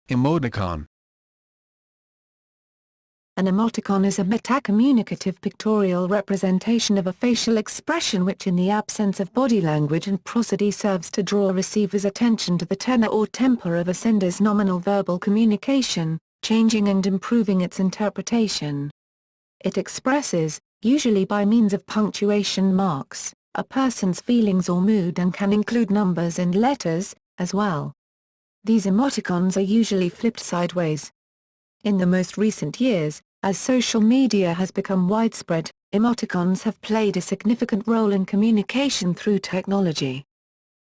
Emoticon. An emoticon is a metacommunicative pictorial representation of a facial expression which in the absence of body language and prosody serves to draw a receiver's attention to the tenor or temper of a sender's nominal verbal communication, changing and improving its interpretation. It expresses, usually by means of punctuation marks, a person's feelings or mood and can include numbers and letters, as well. These emoticons are usually flipped sideways. In the most recent years, as social media has become widespread, emoticons have played a significant role in communication through technology.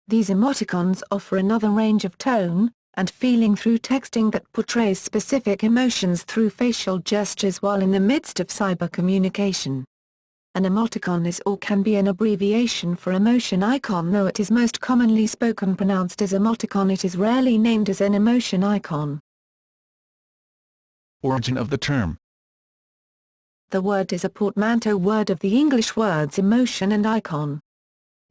These emoticons offer another range of tone and feeling through texting that portrays specific emotions through facial gestures while in the midst of cyber communication. An emoticon is or can be an abbreviation for emotion icon. Though it is most commonly pronounced as emoticon, it is rarely named as an emotion icon. Origin of the term. The word is a portmanteau word of the English words emotion and icon.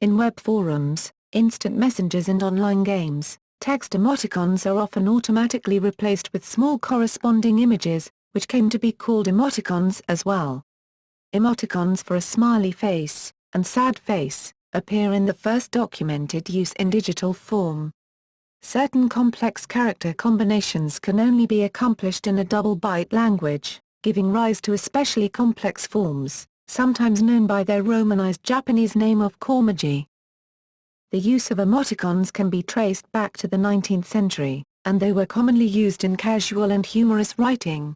In web forums, instant messengers and online games, text emoticons are often automatically replaced with small corresponding images, which came to be called emoticons as well. Emoticons for a smiley face and sad face appear in the first documented use in digital form. Certain complex character combinations can only be accomplished in a double-byte language, giving rise to especially complex forms, sometimes known by their romanized Japanese name of komaji. The use of emoticons can be traced back to the 19th century, and they were commonly used in casual and humorous writing.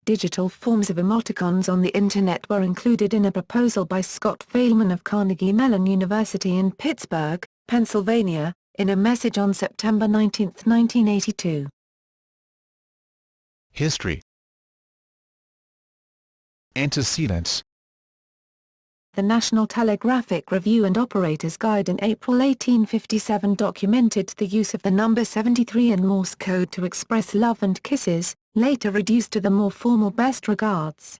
Digital forms of emoticons on the Internet were included in a proposal by Scott Feilman of Carnegie Mellon University in Pittsburgh, Pennsylvania, in a message on September 19, 1982. History. Antecedents. The National Telegraphic Review and Operator's Guide in April 1857 documented the use of the number 73 in Morse code to express love and kisses, later reduced to the more formal best regards.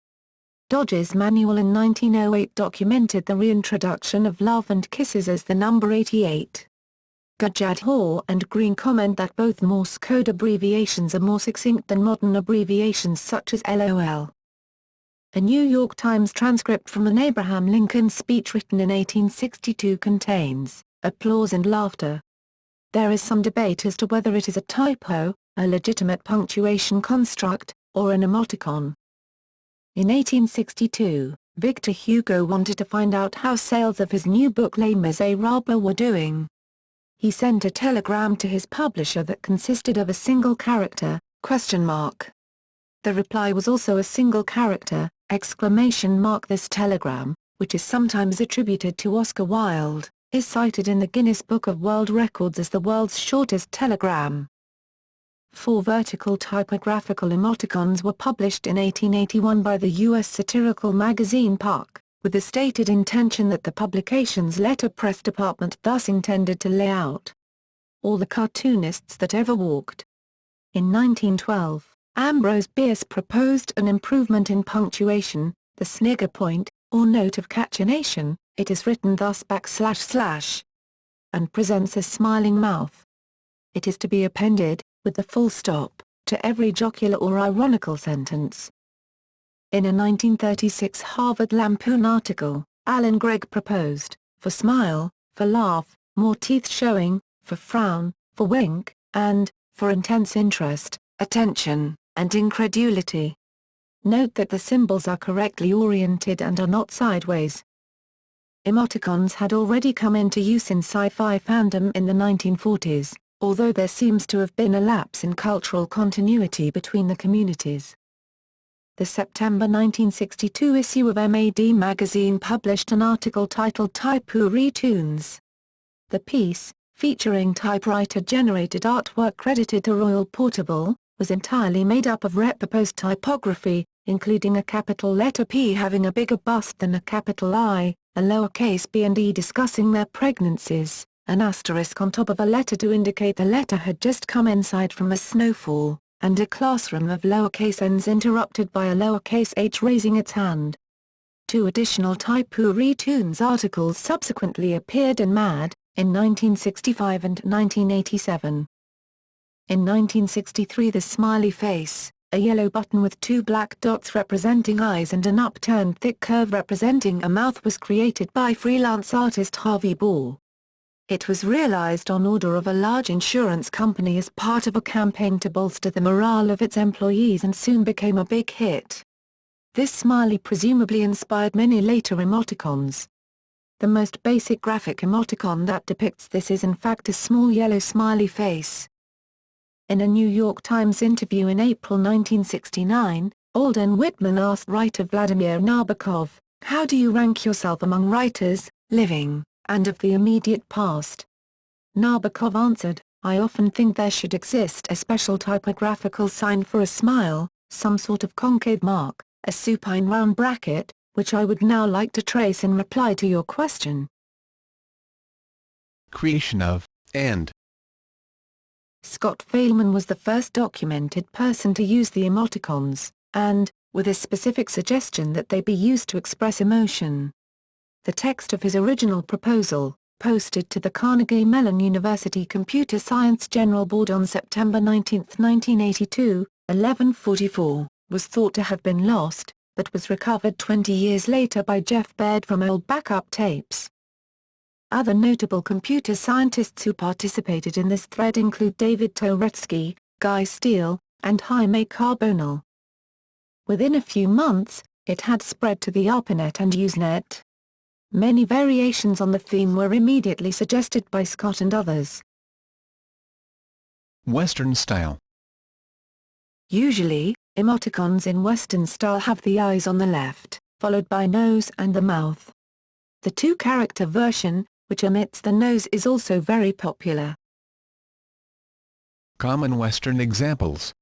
Dodge's Manual in 1908 documented the reintroduction of love and kisses as the number 88. Gajad Hoare and Green comment that both Morse code abbreviations are more succinct than modern abbreviations such as LOL. A New York Times transcript from an Abraham Lincoln speech written in 1862 contains applause and laughter. There is some debate as to whether it is a typo, a legitimate punctuation construct, or an emoticon. In 1862, Victor Hugo wanted to find out how sales of his new book Les Miserables were doing. He sent a telegram to his publisher that consisted of a single character, ? The reply was also a single character, ! This telegram, which is sometimes attributed to Oscar Wilde, is cited in the Guinness Book of World Records as the world's shortest telegram. 4 vertical typographical emoticons were published in 1881 by the U.S. satirical magazine Puck, with the stated intention that the publication's letterpress department thus intended to lay out all the cartoonists that ever walked. In 1912, Ambrose Bierce proposed an improvement in punctuation, the snigger point, or note of cachinnation. It is written thus // and presents a smiling mouth. It is to be appended, with the full stop, to every jocular or ironical sentence. In a 1936 Harvard Lampoon article, Alan Gregg proposed, for smile, for laugh, more teeth showing, for frown, for wink, and, for intense interest, attention, and incredulity. Note that the symbols are correctly oriented and are not sideways. Emoticons had already come into use in sci-fi fandom in the 1940s, although there seems to have been a lapse in cultural continuity between the communities. The September 1962 issue of MAD magazine published an article titled Typoo Tunes. The piece, featuring typewriter-generated artwork credited to Royal Portable, was entirely made up of repurposed typography, including a capital letter P having a bigger bust than a capital I, a lowercase b and e discussing their pregnancies, an asterisk on top of a letter to indicate the letter had just come inside from a snowfall, and a classroom of lowercase n's interrupted by a lowercase h raising its hand. 2 additional Typoo Tunes articles subsequently appeared in Mad, in 1965 and 1987. In 1963 the smiley face, a yellow button with two black dots representing eyes and an upturned thick curve representing a mouth was created by freelance artist Harvey Ball. It was realized on order of a large insurance company as part of a campaign to bolster the morale of its employees and soon became a big hit. This smiley presumably inspired many later emoticons. The most basic graphic emoticon that depicts this is in fact a small yellow smiley face. In a New York Times interview in April 1969, Alden Whitman asked writer Vladimir Nabokov, "How do you rank yourself among writers, living, and of the immediate past?" Nabokov answered, "I often think there should exist a special typographical sign for a smile, some sort of concave mark, a supine round bracket, which I would now like to trace in reply to your question." Creation of, and. Scott Feilman was the first documented person to use the emoticons, and, with a specific suggestion that they be used to express emotion. The text of his original proposal, posted to the Carnegie Mellon University Computer Science General Board on September 19, 1982, 11:44, was thought to have been lost, but was recovered 20 years later by Jeff Baird from old backup tapes. Other notable computer scientists who participated in this thread include David Touretzky, Guy Steele, and Jaime Carbonell. Within a few months, it had spread to the ARPANET and Usenet. Many variations on the theme were immediately suggested by Scott and others. Western style. Usually, emoticons in Western style have the eyes on the left, followed by nose and the mouth. The two-character version, which omits the nose, is also very popular. Common Western examples.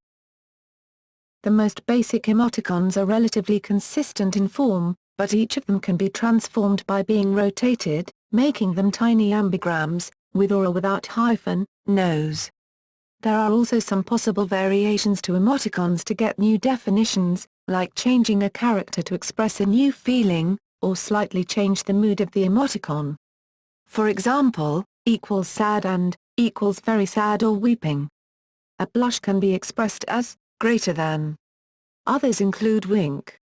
The most basic emoticons are relatively consistent in form, but each of them can be transformed by being rotated, making them tiny ambigrams, with or without hyphen, nose. There are also some possible variations to emoticons to get new definitions, like changing a character to express a new feeling, or slightly change the mood of the emoticon. For example, equals sad and equals very sad or weeping. A blush can be expressed as greater than. Others include wink,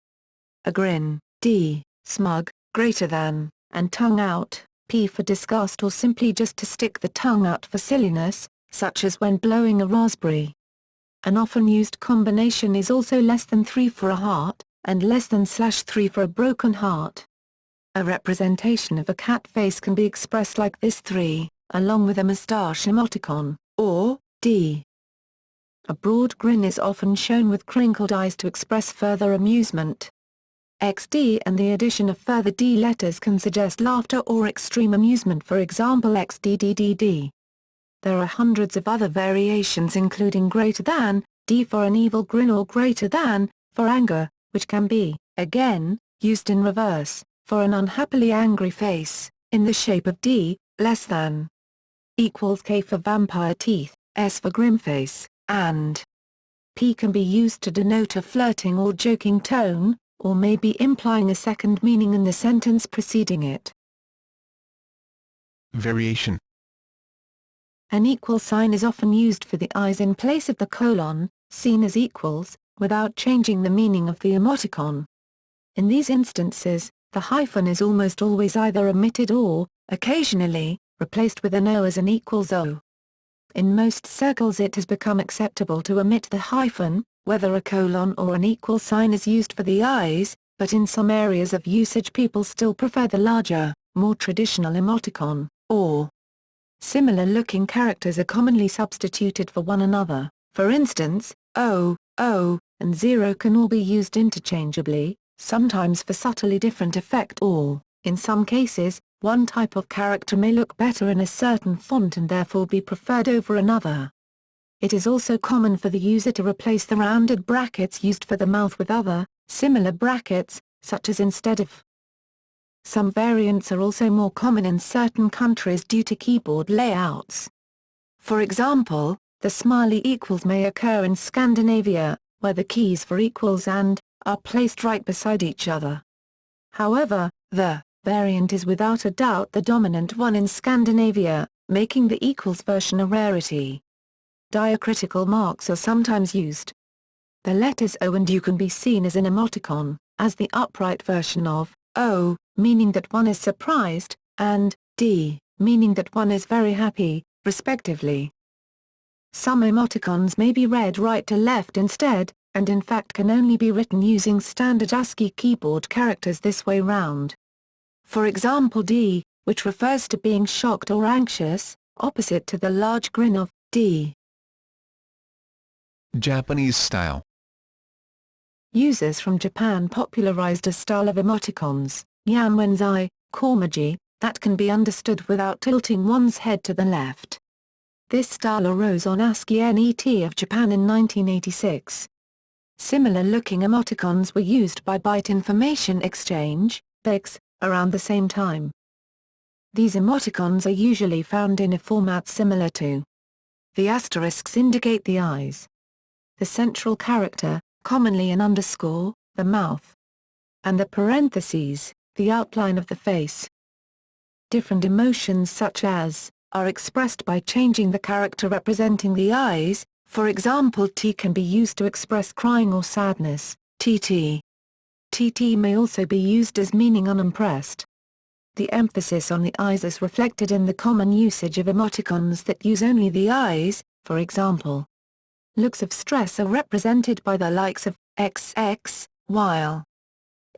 a grin, D, smug, greater than, and tongue out, P for disgust or simply just to stick the tongue out for silliness, such as when blowing a raspberry. An often used combination is also less than 3 for a heart, and less than /3 for a broken heart. A representation of a cat face can be expressed like this 3, along with a mustache emoticon, or D. A broad grin is often shown with crinkled eyes to express further amusement. XD and the addition of further D letters can suggest laughter or extreme amusement, for example XDDDD. There are hundreds of other variations including greater than, D for an evil grin, or greater than, for anger, which can be, again, used in reverse, for an unhappily angry face, in the shape of D, less than. Equals K for vampire teeth, S for grim face, and P can be used to denote a flirting or joking tone, or may be implying a second meaning in the sentence preceding it. Variation. An equal sign is often used for the eyes in place of the colon, seen as equals, without changing the meaning of the emoticon. In these instances, the hyphen is almost always either omitted or, occasionally, replaced with an O as an equals O. In most circles it has become acceptable to omit the hyphen, whether a colon or an equal sign is used for the eyes, but in some areas of usage people still prefer the larger, more traditional emoticon, or. Similar-looking characters are commonly substituted for one another, for instance, O, O, and 0 can all be used interchangeably, sometimes for subtly different effect, or, in some cases, one type of character may look better in a certain font and therefore be preferred over another. It is also common for the user to replace the rounded brackets used for the mouth with other, similar brackets, such as instead of. Some variants are also more common in certain countries due to keyboard layouts. For example, the smiley equals may occur in Scandinavia, where the keys for equals and are placed right beside each other. However, the variant is without a doubt the dominant one in Scandinavia, making the equals version a rarity. Diacritical marks are sometimes used. The letters O and U can be seen as an emoticon, as the upright version of O, meaning that one is surprised, and D, meaning that one is very happy, respectively. Some emoticons may be read right to left instead, and in fact can only be written using standard ASCII keyboard characters this way round. For example D, which refers to being shocked or anxious, opposite to the large grin of D. Japanese style. Users from Japan popularized a style of emoticons, yanwenzai, komaji, that can be understood without tilting one's head to the left. This style arose on ASCII NET of Japan in 1986. Similar-looking emoticons were used by Byte Information Exchange, BIX, around the same time. These emoticons are usually found in a format similar to. The asterisks indicate the eyes. The central character, commonly an underscore, the mouth. And the parentheses, the outline of the face. Different emotions such as, are expressed by changing the character representing the eyes, for example T can be used to express crying or sadness, TT. TT may also be used as meaning unimpressed. The emphasis on the eyes is reflected in the common usage of emoticons that use only the eyes, for example. Looks of stress are represented by the likes of XX, while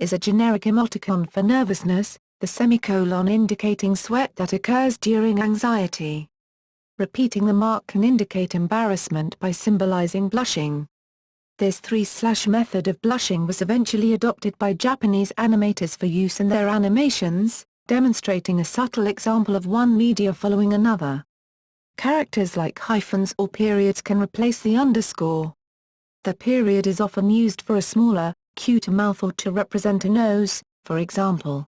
is a generic emoticon for nervousness, the semicolon indicating sweat that occurs during anxiety. Repeating the mark can indicate embarrassment by symbolizing blushing. This 3/ method of blushing was eventually adopted by Japanese animators for use in their animations, demonstrating a subtle example of one media following another. Characters like hyphens or periods can replace the underscore. The period is often used for a smaller, cuter mouth or to represent a nose, for example.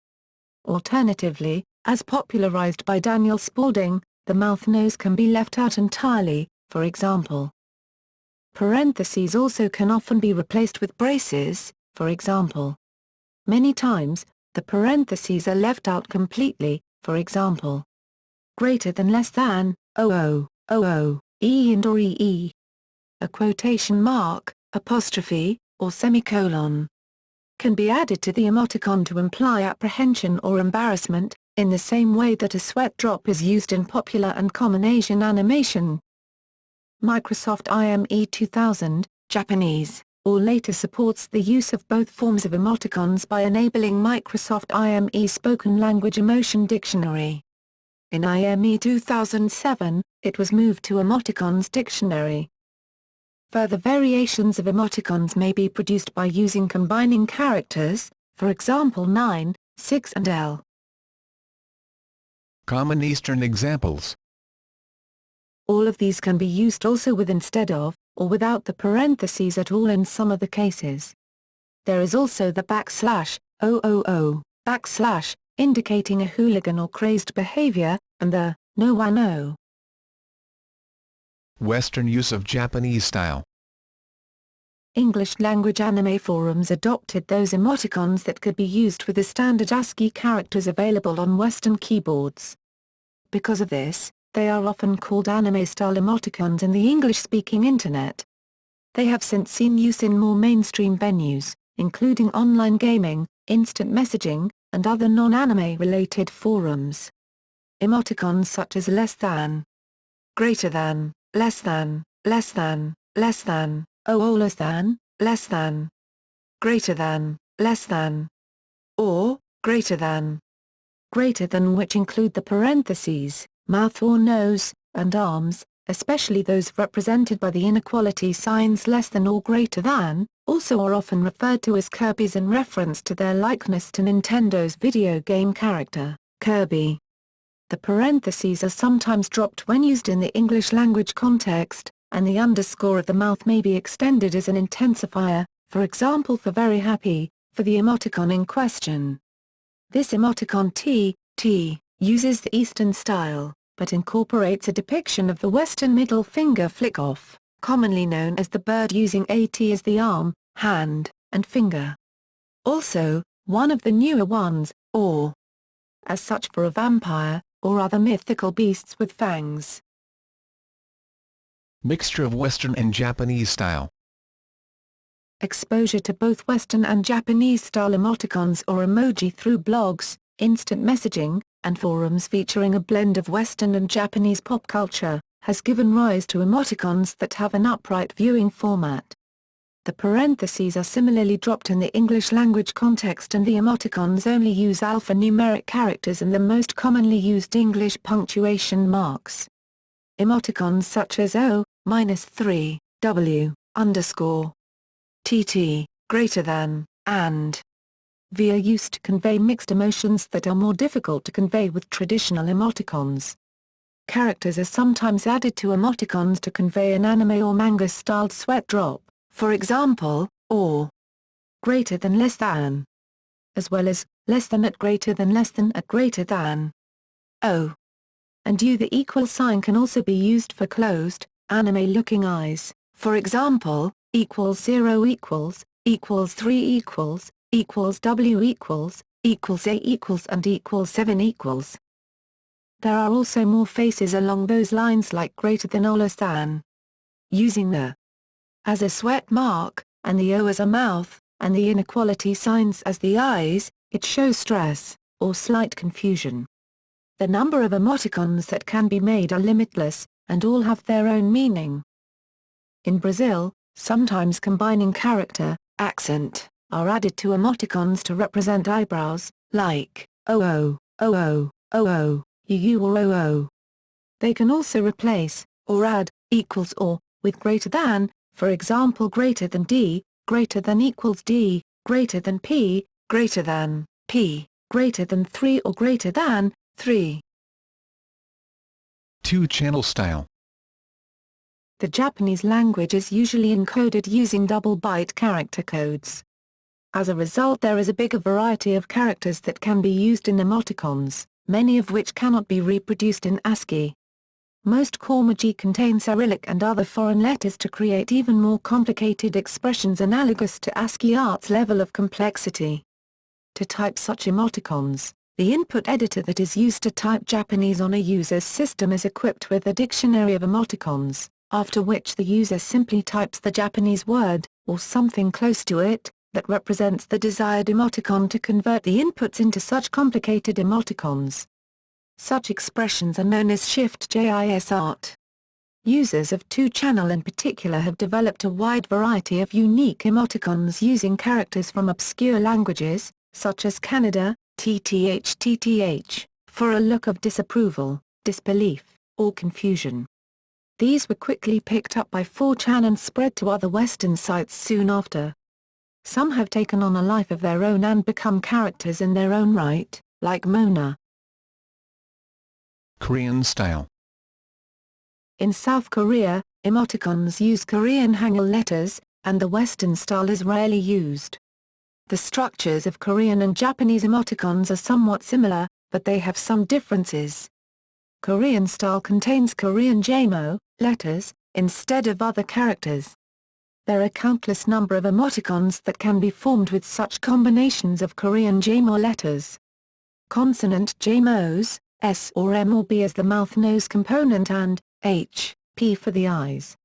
Alternatively, as popularized by Daniel Spaulding, the mouth nose can be left out entirely, for example. Parentheses also can often be replaced with braces, for example. Many times, the parentheses are left out completely, for example. Greater than less than, E and or EE. A quotation mark, apostrophe, or semicolon can be added to the emoticon to imply apprehension or embarrassment, in the same way that a sweat drop is used in popular and common Asian animation. Microsoft IME 2000, Japanese, or later supports the use of both forms of emoticons by enabling Microsoft IME Spoken Language Emotion Dictionary. In IME 2007, it was moved to Emoticons Dictionary. Further variations of emoticons may be produced by using combining characters, for example 9, 6 and L. Common Eastern examples. All of these can be used also with instead of, or without the parentheses at all in some of the cases. There is also the \, indicating a hooligan or crazed behavior, and the no wa no. Western use of Japanese style. English-language anime forums adopted those emoticons that could be used with the standard ASCII characters available on Western keyboards. Because of this, they are often called anime-style emoticons in the English-speaking Internet. They have since seen use in more mainstream venues, including online gaming, instant messaging, and other non-anime-related forums. Emoticons such as less than, greater than, less than, less than, less than, less than, greater than, less than, or greater than, which include the parentheses, mouth or nose, and arms, especially those represented by the inequality signs less than or greater than, also are often referred to as Kirbys in reference to their likeness to Nintendo's video game character, Kirby. The parentheses are sometimes dropped when used in the English language context, and the underscore of the mouth may be extended as an intensifier, for example for very happy, for the emoticon in question. This emoticon T uses the Eastern style, but incorporates a depiction of the Western middle finger flick-off, commonly known as the bird using a T as the arm, hand, and finger. Also, one of the newer ones, or as such for a vampire, or other mythical beasts with fangs. Mixture of Western and Japanese style. Exposure to both Western and Japanese-style emoticons or emoji through blogs, instant messaging, and forums featuring a blend of Western and Japanese pop culture, has given rise to emoticons that have an upright viewing format. The parentheses are similarly dropped in the English language context, and the emoticons only use alphanumeric characters and the most commonly used English punctuation marks. Emoticons such as O-3, W, underscore, TT, greater than, and V are used to convey mixed emotions that are more difficult to convey with traditional emoticons. Characters are sometimes added to emoticons to convey an anime or manga-styled sweat drop, for example, or greater than less than, as well as less than at greater than. O and U. The equal sign can also be used for closed, anime-looking eyes, for example, equals 0 equals 3 equals W equals A equals and equals 7 equals. There are also more faces along those lines, like greater than or less than. Using the as a sweat mark, and the O as a mouth, and the inequality signs as the eyes, it shows stress, or slight confusion. The number of emoticons that can be made are limitless, and all have their own meaning. In Brazil, sometimes combining character, accent, are added to emoticons to represent eyebrows, like, OO, OO, OO, UU or OO. They can also replace, or add, equals or, with greater than, for example greater than D, greater than equals D, greater than P, greater than P, greater than 3 or greater than 3. Two-channel style. The Japanese language is usually encoded using double byte character codes. As a result, there is a bigger variety of characters that can be used in emoticons, many of which cannot be reproduced in ASCII. Most kanji contain Cyrillic and other foreign letters to create even more complicated expressions analogous to ASCII art's level of complexity. To type such emoticons, the input editor that is used to type Japanese on a user's system is equipped with a dictionary of emoticons, after which the user simply types the Japanese word, or something close to it, that represents the desired emoticon to convert the inputs into such complicated emoticons. Such expressions are known as Shift JIS art. Users of 2-channel in particular have developed a wide variety of unique emoticons using characters from obscure languages, such as Kannada, TTH, for a look of disapproval, disbelief, or confusion. These were quickly picked up by 4chan and spread to other Western sites soon after. Some have taken on a life of their own and become characters in their own right, like Mona. Korean style. In South Korea, emoticons use Korean Hangul letters, and the Western style is rarely used. The structures of Korean and Japanese emoticons are somewhat similar, but they have some differences. Korean style contains Korean JMO letters, instead of other characters. There are countless number of emoticons that can be formed with such combinations of Korean JMO letters. Consonant JMOs, S or M or B as the mouth-nose component and H, P for the eyes.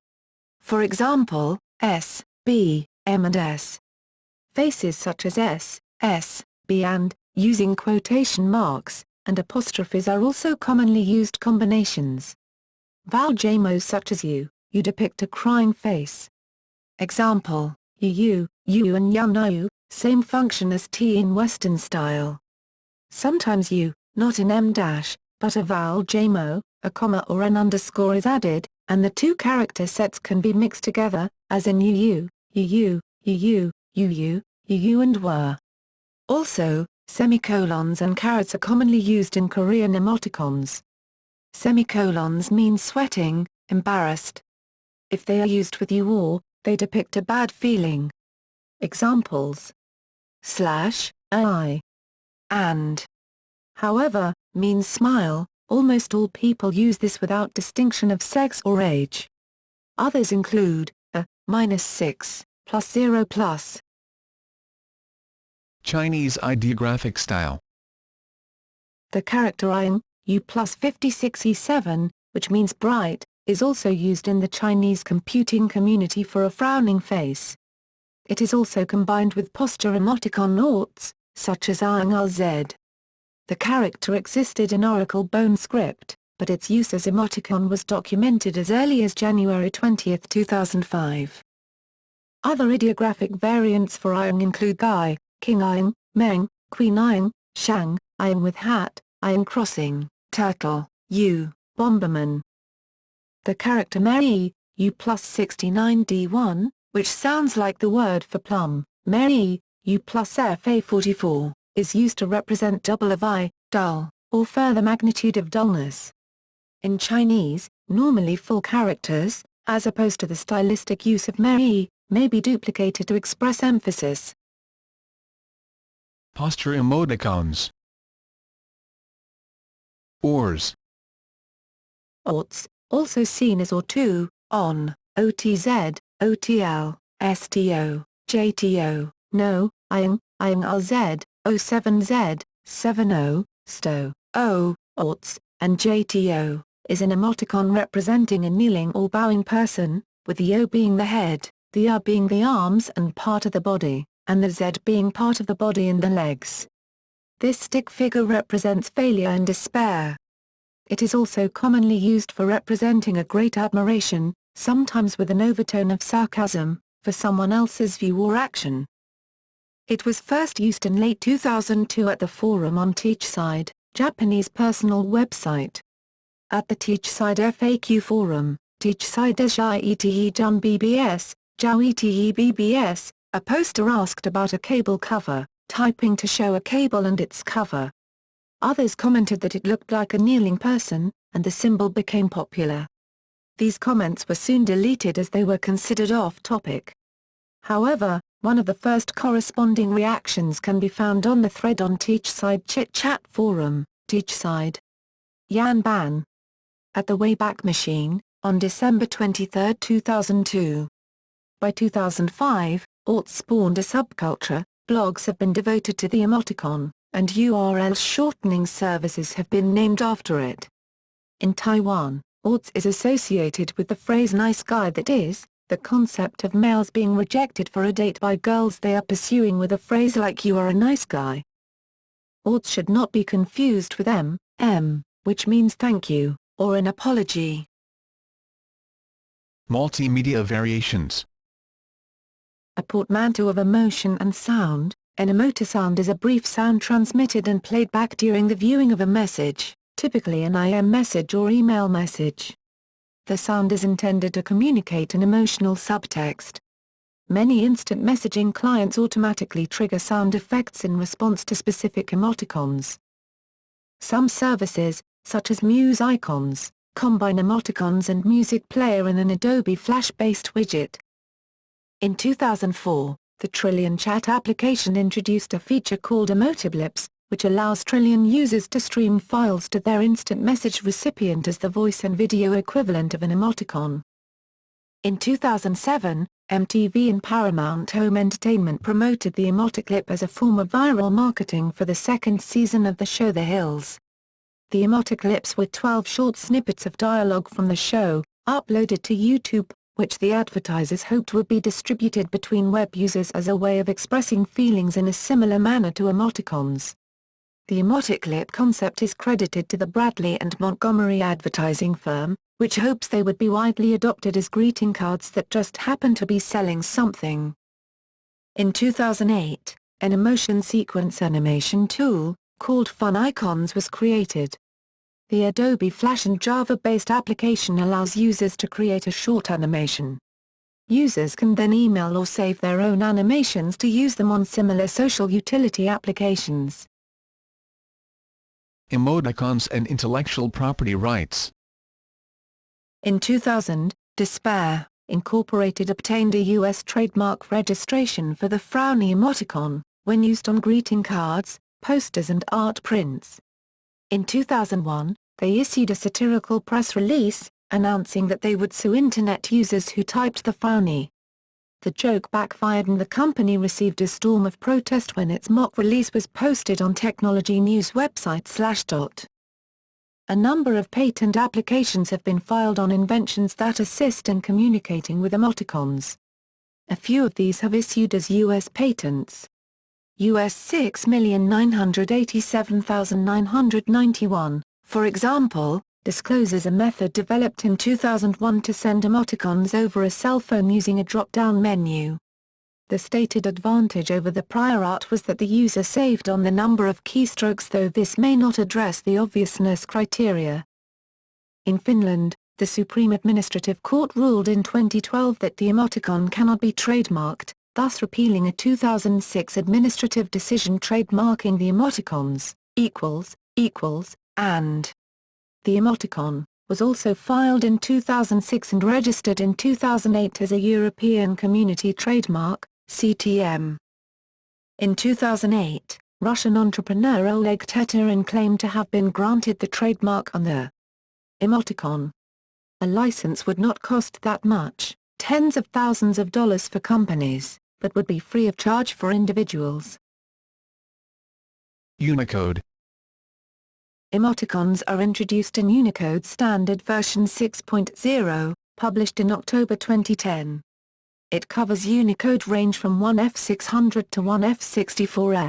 For example, S, B, M and S. Faces such as S, B and, using quotation marks, and apostrophes are also commonly used combinations. Vowel JMOs such as U depict a crying face. Example, you and yunu, same function as T in Western style. Sometimes U, not in M-, but a vowel JMO, a comma or an underscore is added, and the two character sets can be mixed together, as in UU and were. Also, semicolons and carets are commonly used in Korean emoticons. Semicolons mean sweating, embarrassed. If they are used with you or, they depict a bad feeling. Examples: /I and. However, means smile. Almost all people use this without distinction of sex or age. Others include a -6 plus 0 plus. Chinese ideographic style. The character I U plus 56E7, which means bright, is also used in the Chinese computing community for a frowning face. It is also combined with posture emoticon noughts, such as ING. The character existed in Oracle Bone script, but its use as emoticon was documented as early as January 20, 2005. Other ideographic variants for ING include Guy, King ING, Meng, Queen ING, Shang, ING with hat, ING crossing, Turtle, U, Bomberman. The character Mary, U plus 69D1, which sounds like the word for plum, Mary, U plus FA44, is used to represent double of I, dull, or further magnitude of dullness. In Chinese, normally full characters, as opposed to the stylistic use of Mary, may be duplicated to express emphasis. Posture emoticons. Oars. OTS, also seen as or2, on, OTZ, OTL, STO, JTO, no, ING, INGLZ, 07Z, 70, STO, O, OTS, and JTO, is an emoticon representing a kneeling or bowing person, with the O being the head, the R being the arms and part of the body, and the Z being part of the body and the legs. This stick figure represents failure and despair. It is also commonly used for representing a great admiration, sometimes with an overtone of sarcasm, for someone else's view or action. It was first used in late 2002 at the forum on Teachside, Japanese personal website. At the Teachside FAQ forum, Teachside-ete BBS, Jiao-ete BBS, a poster asked about a cable cover, typing to show a cable and its cover. Others commented that it looked like a kneeling person, and the symbol became popular. These comments were soon deleted as they were considered off-topic. However, one of the first corresponding reactions can be found on the thread on Teachside Chit-Chat Forum, Teachside. Yan Ban. At the Wayback Machine, on December 23, 2002. By 2005, OTS spawned a subculture, blogs have been devoted to the emoticon, and URL shortening services have been named after it. In Taiwan, OTS is associated with the phrase nice guy that is, the concept of males being rejected for a date by girls they are pursuing with a phrase like you are a nice guy. OTS should not be confused with M, which means thank you, or an apology. Multimedia variations. A portmanteau of emotion and sound, an emotisound is a brief sound transmitted and played back during the viewing of a message, typically an IM message or email message. The sound is intended to communicate an emotional subtext. Many instant messaging clients automatically trigger sound effects in response to specific emoticons. Some services, such as Muse Icons, combine emoticons and music player in an Adobe Flash-based widget. In 2004, the Trillion chat application introduced a feature called Emotiblips, which allows Trillion users to stream files to their instant message recipient as the voice and video equivalent of an emoticon. In 2007, MTV and Paramount Home Entertainment promoted the Emoticlip as a form of viral marketing for the second season of the show The Hills. The Emoticlips were 12 short snippets of dialogue from the show, uploaded to YouTube, which the advertisers hoped would be distributed between web users as a way of expressing feelings in a similar manner to emoticons. The Emoticlip concept is credited to the Bradley and Montgomery advertising firm, which hopes they would be widely adopted as greeting cards that just happen to be selling something. In 2008, an emotion sequence animation tool, called Fun Icons was created. The Adobe Flash and Java-based application allows users to create a short animation. Users can then email or save their own animations to use them on similar social utility applications. Emoticons and intellectual property rights. In 2000, Despair, Incorporated obtained a U.S. trademark registration for the frowny emoticon, when used on greeting cards, posters and art prints. In 2001, they issued a satirical press release, announcing that they would sue Internet users who typed the frowny. The joke backfired and the company received a storm of protest when its mock release was posted on technology news website Slashdot. A number of patent applications have been filed on inventions that assist in communicating with emoticons. A few of these have issued as U.S. patents. US 6,987,991, for example, discloses a method developed in 2001 to send emoticons over a cell phone using a drop-down menu. The stated advantage over the prior art was that the user saved on the number of keystrokes, though this may not address the obviousness criteria. In Finland, the Supreme Administrative Court ruled in 2012 that the emoticon cannot be trademarked, thus repealing a 2006 administrative decision trademarking the emoticons, and. The emoticon was also filed in 2006 and registered in 2008 as a European Community Trademark, CTM. In 2008, Russian entrepreneur Oleg Tetarin claimed to have been granted the trademark on the emoticon. A license would not cost that much, tens of thousands of dollars for companies, but would be free of charge for individuals. Unicode. Emoticons are introduced in Unicode Standard version 6.0, published in October 2010. It covers Unicode range from 1F600 to 1F64F.